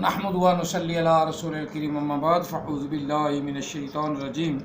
نحمد و نصلی علی رسول الکریم اما بعد فاعوذ باللہ من الشیطان الرجیم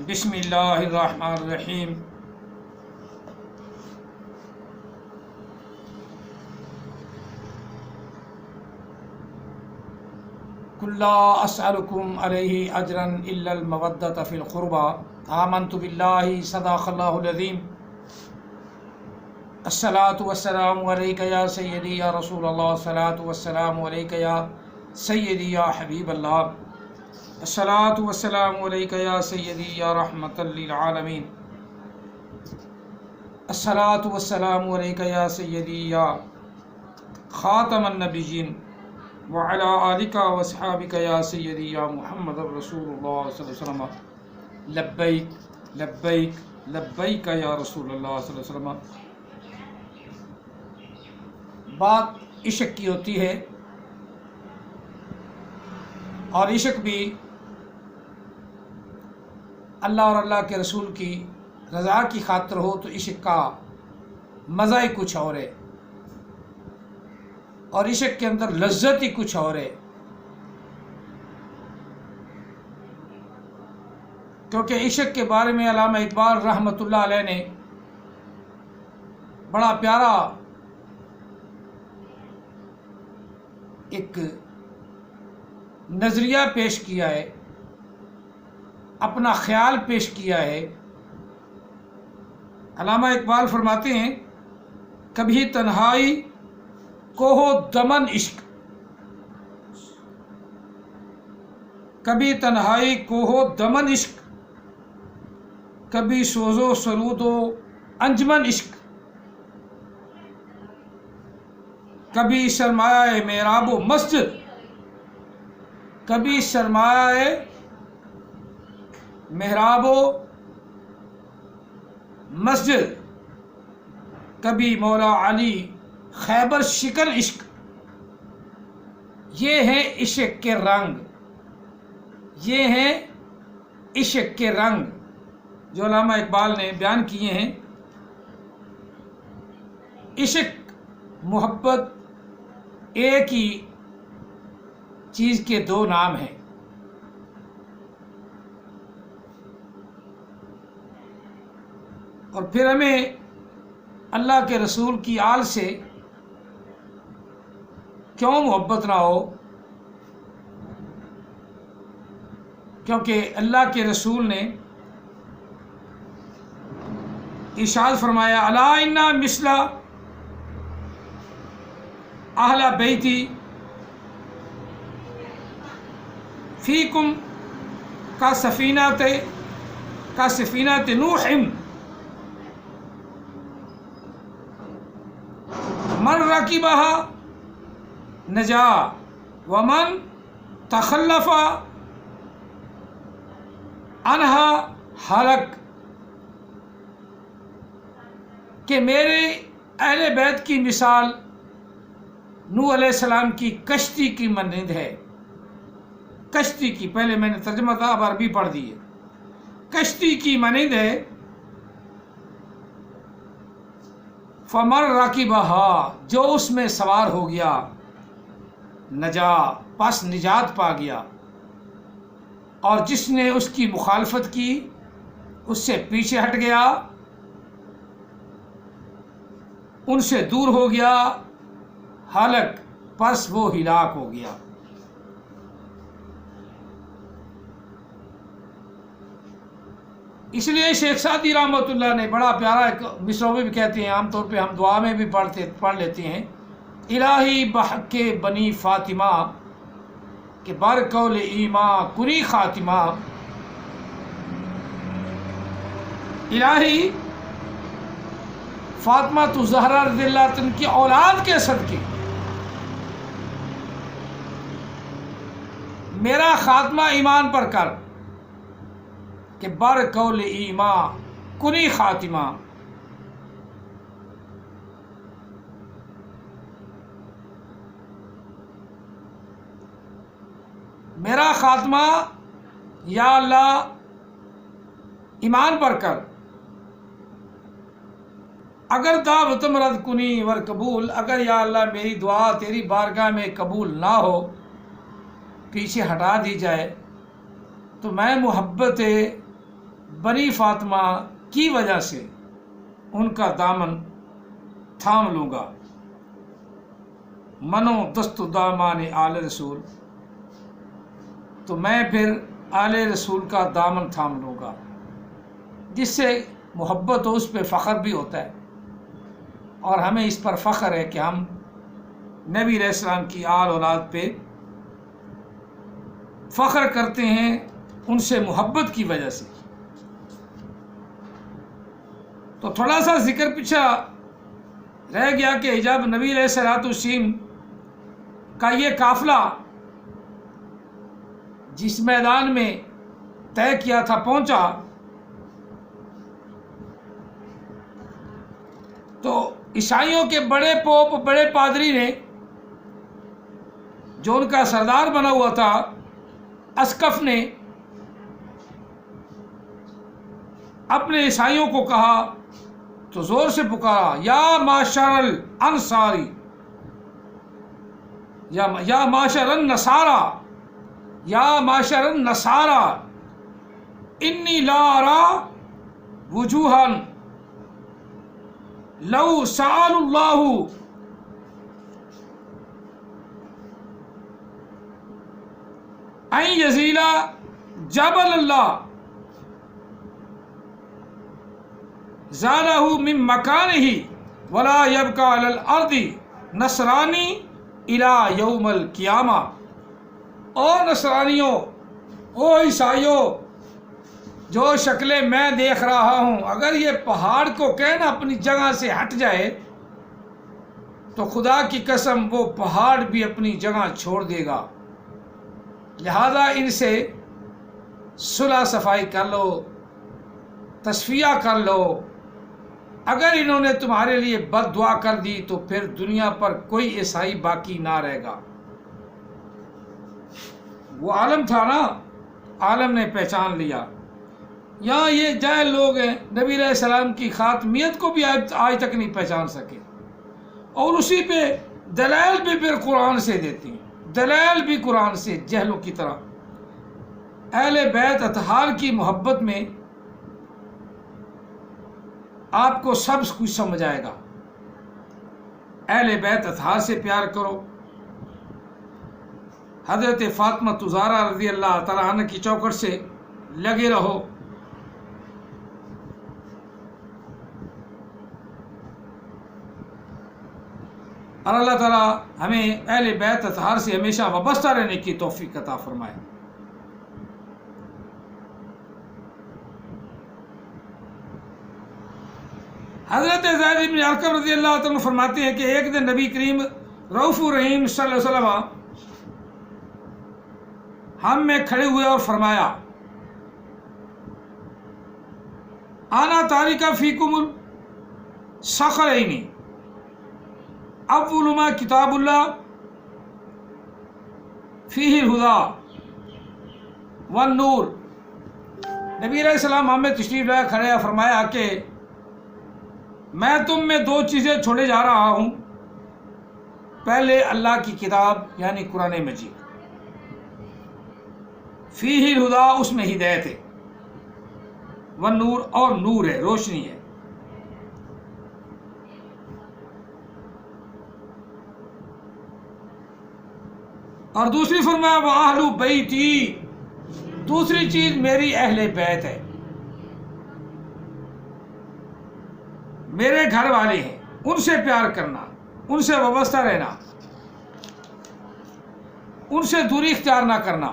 بسم اللہ الرحمن الرحیم قل لا اسألکم علیہ اجرا الا المودۃ فی القربى آمنت باللہ صدق اللہ العظیم الصلاۃ والسلام علیک یا سیدی یا رسول اللہ الصلاۃ والسلام علیک یا سیدی یا حبیب اللہ الصلاۃ والسلام علیک یا سیدی یا رحمۃ للعالمین الصلاۃ والسلام علیک یا سیدی یا خاتم النبیین وعلی آلک واصحابک یا سیدی یا محمد رسول اللہ صلی اللہ علیہ وسلم لبیک لبیک لبیک یا رسول اللہ صلی اللہ علیہ وسلم۔ بات عشق کی ہوتی ہے اور عشق بھی اللہ اور اللہ کے رسول کی رضا کی خاطر ہو تو عشق کا مزہ ہی کچھ اور ہے، اور عشق کے اندر لذت ہی کچھ اور ہے، کیونکہ عشق کے بارے میں علامہ اقبال رحمۃ اللہ علیہ نے بڑا پیارا ایک نظریہ پیش کیا ہے، اپنا خیال پیش کیا ہے۔ علامہ اقبال فرماتے ہیں کبھی تنہائی کو ہو دمن عشق، کبھی تنہائی کو ہو دمن عشق، کبھی سوز و سرود و انجمن عشق، کبھی سرمایہ محراب و مسجد، کبھی سرمایہ محراب و مسجد، کبھی مولا علی خیبر شکن عشق۔ یہ ہیں عشق کے رنگ، یہ ہیں عشق کے رنگ جو علامہ اقبال نے بیان کیے ہیں۔ عشق محبت ایک ہی چیز کے دو نام ہیں، اور پھر ہمیں اللہ کے رسول کی آل سے کیوں محبت نہ ہو، کیونکہ اللہ کے رسول نے ارشاد فرمایا الا ان مثل اہل بیتی فیکم کا سفینۃ نوح من رکبها نجا ومن تخلف عنہا ہلک، کہ میرے اہل بیت کی مثال نوح علیہ السلام کی کشتی کی مانند ہے۔ کشتی کی، پہلے میں نے ترجمہ تھا اب عربی پڑھ دی ہے، کشتی کی مانند ہے۔ فمن رکبها، جو اس میں سوار ہو گیا، نجا، پس نجات پا گیا، اور جس نے اس کی مخالفت کی اس سے پیچھے ہٹ گیا، ان سے دور ہو گیا، ہلک، پس وہ ہلاک ہو گیا۔ اس لیے شیخ سعدی رحمۃ اللہ نے بڑا پیارا ایک مصرع میں بھی کہتے ہیں، عام طور پہ ہم دعا میں بھی پڑھ لیتے ہیں، الہی بحق بنی فاطمہ کہ بر قول ایماں کنی خاتمہ، الہی فاطمہ تو زہرا رضی اللہ عنہ کی اولاد کے صدقے میرا خاتمہ ایمان پر کر کہ بر قول ایمان کنی خاتمہ۔ میرا خاتمہ یا اللہ، ایمان پر کر، اگر دعوتم رد کنی ور قبول، اگر یا اللہ میری دعا تیری بارگاہ میں قبول نہ ہو، پیچھے ہٹا دی جائے، تو میں محبت بنی فاطمہ کی وجہ سے ان کا دامن تھام لوں گا۔ منو دست دامان آل رسول، تو میں پھر آل رسول کا دامن تھام لوں گا، جس سے محبت ہو، اس پہ فخر بھی ہوتا ہے، اور ہمیں اس پر فخر ہے کہ ہم نبی علیہ السلام کی آل اولاد پہ فخر کرتے ہیں، ان سے محبت کی وجہ سے۔ تو تھوڑا سا ذکر پیچھا رہ گیا کہ جب نبی علیہ السلام کا یہ قافلہ جس میدان میں طے کیا تھا پہنچا، تو عیسائیوں کے بڑے پوپ، بڑے پادری نے، جو ان کا سردار بنا ہوا تھا، اسقف نے اپنے عیسائیوں کو کہا تو زور سے پکارا، یا معشر الانصاری، یا معشر النصارى، یا معشر النصارى انی لا ارى وجوہا لو سأل اللہ ان یزیل جبل اللہ زالہ من مکانہ ولا یبقى علی الارض نصرانی الی یوم القیامہ۔ او نصرانیوں، او عیسائیوں، جو شکلیں میں دیکھ رہا ہوں، اگر یہ پہاڑ کو کہنا اپنی جگہ سے ہٹ جائے تو خدا کی قسم وہ پہاڑ بھی اپنی جگہ چھوڑ دے گا، لہذا ان سے صلح صفائی کر لو، تصفیہ کر لو۔ اگر انہوں نے تمہارے لیے بد دعا کر دی تو پھر دنیا پر کوئی عیسائی باقی نہ رہے گا۔ وہ عالم تھا نا، عالم نے پہچان لیا۔ یہاں یہ جاہل لوگ ہیں، نبی علیہ السلام کی خاتمیت کو بھی آج تک نہیں پہچان سکے، اور اسی پہ دلائل بھی پھر قرآن سے دیتی ہیں، دلائل بھی قرآن سے، جہلوں کی طرح۔ اہل بیت اطہار کی محبت میں آپ کو سب کچھ سمجھ آئے گا۔ اہل بیت اطہار سے پیار کرو، حضرت فاطمہ زہرا رضی اللہ تعالیٰ عنہ کی چوکھٹ سے لگے رہو۔ اور اللہ تعالیٰ ہمیں اہل بیت اطہار سے ہمیشہ وابستہ رہنے کی توفیق عطا فرمائے۔ حضرت زید بن ارقم رضی اللہ تعالیٰ فرماتے ہیں کہ ایک دن نبی کریم رؤوف الرحیم صلی اللہ علیہ وسلم ہم میں کھڑے ہوئے اور فرمایا، انا تارک فیکم الصخرین، اول ما کتاب اللہ فیہ الہدی والنور۔ نبی علیہ السلام ہم میں تشریف لائے، کھڑے اور فرمایا کہ میں تم میں دو چیزیں چھوڑے جا رہا ہوں۔ پہلے اللہ کی کتاب یعنی قرآن مجید، فیہ الہدی، اس میں ہدایت ہے، والنور، اور نور ہے، روشنی ہے۔ اور دوسری فرمایا وَأَهْلُ بَيْتِي، دوسری چیز میری اہل بیت ہے، میرے گھر والے ہیں، ان سے پیار کرنا، ان سے وابستہ رہنا، ان سے دوری اختیار نہ کرنا،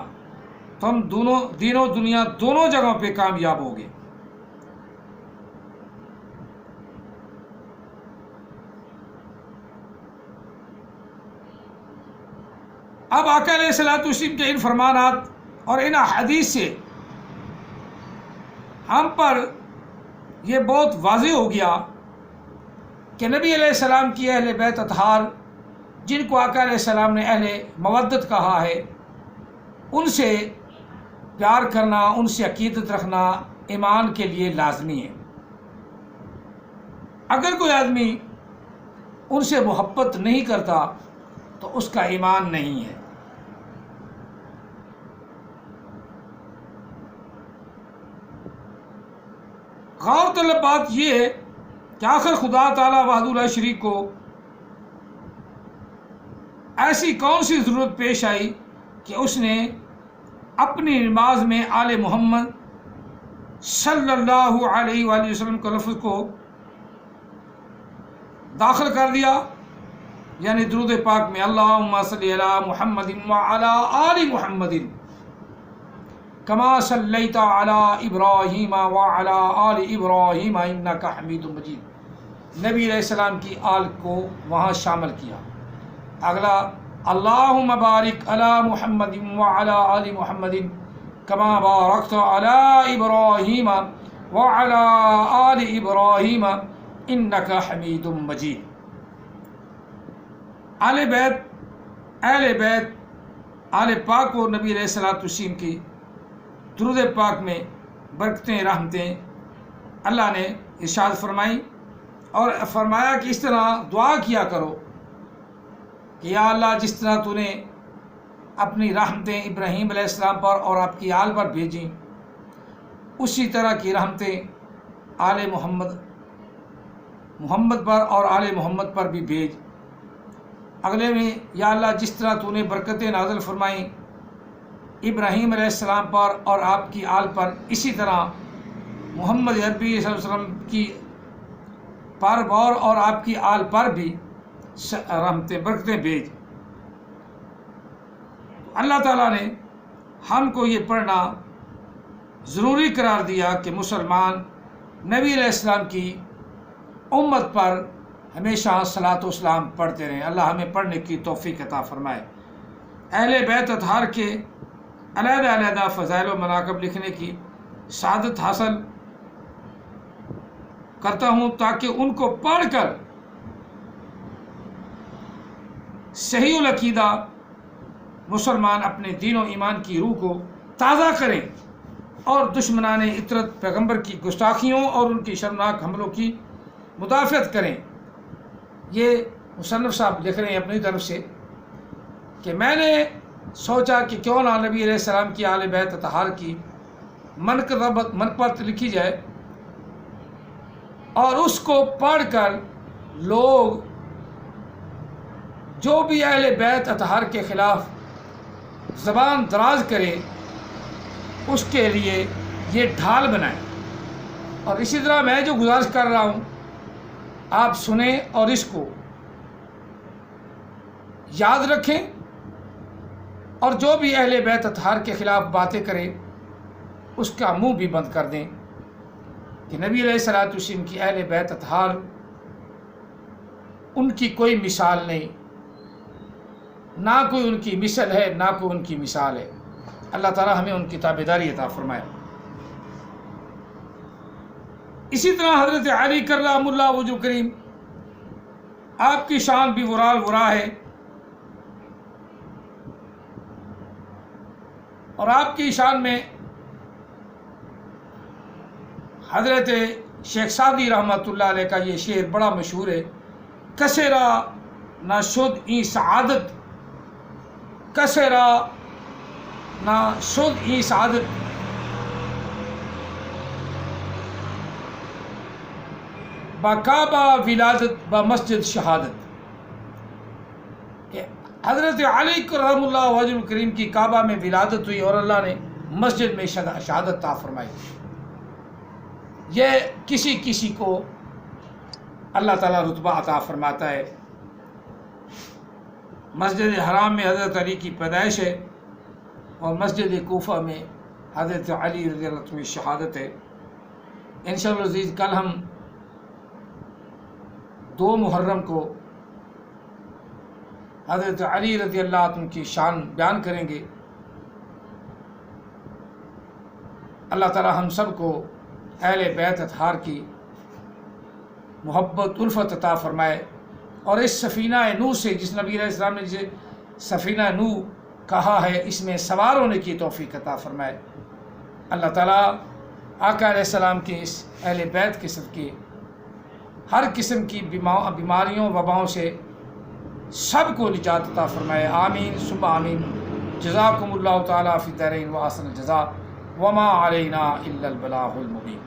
تو ہم دونوں دین و دنیا دونوں جگہوں پہ کامیاب ہوں گے۔ اب آقا علیہ الصلوۃ والسلام کے ان فرمانات اور ان احادیث سے ہم پر یہ بہت واضح ہو گیا کہ نبی علیہ السلام کی اہل بیت اطہار، جن کو آقا علیہ السلام نے اہل مودت کہا ہے، ان سے پیار کرنا، ان سے عقیدت رکھنا ایمان کے لیے لازمی ہے۔ اگر کوئی آدمی ان سے محبت نہیں کرتا تو اس کا ایمان نہیں ہے۔ غور طلب بات یہ ہے کہ آخر خدا تعالیٰ وحدہ لا شریک کو ایسی کون سی ضرورت پیش آئی کہ اس نے اپنی نماز میں آل محمد صلی اللہ علیہ وآلہ وسلم کے لفظ کو داخل کر دیا، یعنی درود پاک میں اللہم صلی علی محمد وعلی آل محمد کما صلیت علی ابراہیم وعلی آل ابراہیم انک حمید مجید، نبی علیہ السلام کی آل کو وہاں شامل کیا۔ اگلا اللہم بارک علی محمد وعلی آل محمد کما بارکت علی ابراہیم وعلی آل ابراہیم انک حمید مجید۔ اہل بیت آل پاک کو نبی علیہ الصلوۃ والسلام کی درود پاک میں برکتیں رحمتیں اللہ نے ارشاد فرمائی، اور فرمایا کہ اس طرح دعا کیا کرو کہ یا اللہ جس طرح تو نے اپنی رحمتیں ابراہیم علیہ السلام پر اور آپ کی آل پر بھیجیں، اسی طرح کی رحمتیں آل محمد پر اور آل محمد پر بھی بھیج۔ اگلے میں یا اللہ جس طرح تو نے برکتیں نازل فرمائیں ابراہیم علیہ السلام پر اور آپ کی آل پر، اسی طرح محمد عربی صلی اللہ علیہ وسلم کی پر اور آپ کی آل پر بھی رحمتیں برکتیں بھیج۔ اللہ تعالیٰ نے ہم کو یہ پڑھنا ضروری قرار دیا کہ مسلمان نبی علیہ السلام کی امت پر ہمیشہ صلاۃ و سلام پڑھتے رہیں۔ اللہ ہمیں پڑھنے کی توفیق عطا فرمائے۔ اہل بیت اطہار کے علیحدہ علیحدہ فضائل و مناقب لکھنے کی سعادت حاصل کرتا ہوں تاکہ ان کو پڑھ کر صحیح العقیدہ مسلمان اپنے دین و ایمان کی روح کو تازہ کریں اور دشمنان اطرت پیغمبر کی گستاخیوں اور ان کی شرمناک حملوں کی مدافعت کریں۔ یہ مصنف صاحب لکھ رہے ہیں اپنی طرف سے کہ میں نے سوچا کہ کیوں نہ نبی علیہ السلام کی آل بیت اطہار کی منقبت لکھی جائے اور اس کو پڑھ کر لوگ جو بھی اہل بیت اطہار کے خلاف زبان دراز کرے اس کے لیے یہ ڈھال بنائیں۔ اور اسی طرح میں جو گزارش کر رہا ہوں آپ سنیں اور اس کو یاد رکھیں، اور جو بھی اہل بیت اطہار کے خلاف باتیں کرے اس کا منہ بھی بند کر دیں کہ نبی علیہ الصلوۃ والسلام کی اہل بیت اطہار ان کی کوئی مثال نہیں، نہ کوئی ان کی مثل ہے نہ کوئی ان کی مثال ہے۔ اللہ تعالیٰ ہمیں ان کی تابعداری عطا فرمائے۔ اسی طرح حضرت علی کرم اللہ وجہ کریم، آپ کی شان بھی ورا ہے، اور آپ کی شان میں حضرت شیخ سعدی رحمۃ اللہ علیہ کا یہ شعر بڑا مشہور ہے، کسرا نہ شد ای سعادت، کسرا نہ شد ای سعادت، با کعبہ ولادت با مسجد شہادت، کہ حضرت علی کرم اللہ وجہ کریم کی کعبہ میں ولادت ہوئی اور اللہ نے مسجد میں شہادت عطا فرمائی۔ یہ کسی کسی کو اللہ تعالیٰ رتبہ عطا فرماتا ہے۔ مسجد حرام میں حضرت علی کی پیدائش ہے اور مسجد کوفہ میں حضرت علی رضی اللہ عنہ کی شہادت ہے۔ انشاءاللہ العزیز کل ہم 2 محرم کو حضرت علی رضی اللہ عنہ کی شان بیان کریں گے۔ اللہ تعالیٰ ہم سب کو اہل بیت اطہار کی محبت الفت عطا فرمائے، اور اس سفینہ نوح سے، جس نبی علیہ السلام نے جسے سفینہ نوح کہا ہے، اس میں سوار ہونے کی توفیق عطا فرمائے۔ اللہ تعالیٰ آقا علیہ السلام کے اس اہل بیت کے صدقے ہر قسم کی بیماریوں وباؤں سے سب کو نجات عطا فرمائے، آمین ثم آمین۔ جزاکم اللہ تعالیٰ فی الدارین و احسن الجزاء، وما علینا الا البلاغ المبین۔